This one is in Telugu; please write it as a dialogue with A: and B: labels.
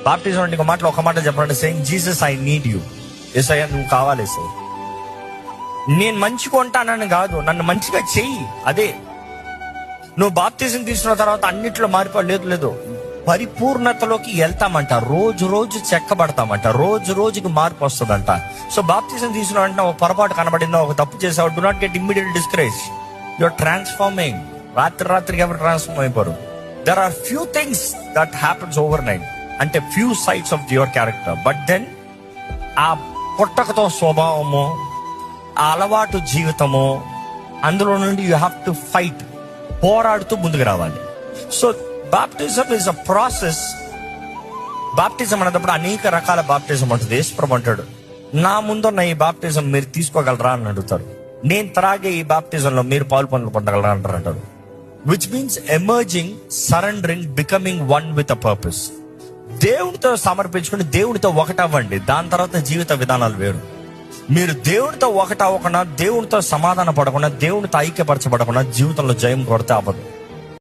A: బాప్టిజం అంటే ఒక మాట చెప్పండి, saying Jesus I need you. యేసయ్యా నువ్వు కావాలి యేసయ్య. నేను మంచిగా ఉంటానని కాదు, నన్ను మంచిగా చెయ్యి. అదే నువ్వు బాప్టిజం తీసుకున్న తర్వాత అన్నిట్లో మారిపోలేదు, లేదు, పరిపూర్ణతలోకి వెళ్తామంట. రోజు రోజు చెక్కబడతామంట, రోజు రోజుకి మార్పు వస్తుందంట. సో బాప్టిజం తీసుకున్న వెంటనే ఒక పొరపాటు కనబడిందో, ఒక తప్పు చేసావు, do not get immediate discourage. Your transforming. రాత్రికి ఎవరు ట్రాన్స్ఫార్మ్ అయిపోరు. There are few things that happens overnight, అంటే few sides of your character. But then ఆ పుట్టకతో స్వభావము, ఆ అలవాటు జీవితము, అందులో నుండి యూ హ్యావ్ టు ఫైట్, పోరాడుతూ ముందుకు రావాలి. So baptism is a process. Baptism అనేటప్పుడు అనేక రకాల బాప్టిజం ఉంటుంది. యేసుప్రభు అంటాడు, నా ముందున్న ఈ బాప్టిజం మీరు తీసుకోగలరా అని అడుగుతారు. నేను త్రాగే ఈ బాప్టిజంలో మీరు పాలు పొందగలరా అంటారు. Which means emerging, surrendering, becoming one with a purpose. దేవునితో సమర్పించుకుని దేవునితో ఒకటవ్వండి. దాని తర్వాత జీవిత విధానాలు వేరు. మీరు దేవునితో ఒకటవ్వకుండా, దేవునితో సమాధాన పడకుండా, దేవునితో ఐక్యపరచబడకుండా జీవితంలో జయం కొడితే అవ్వదు.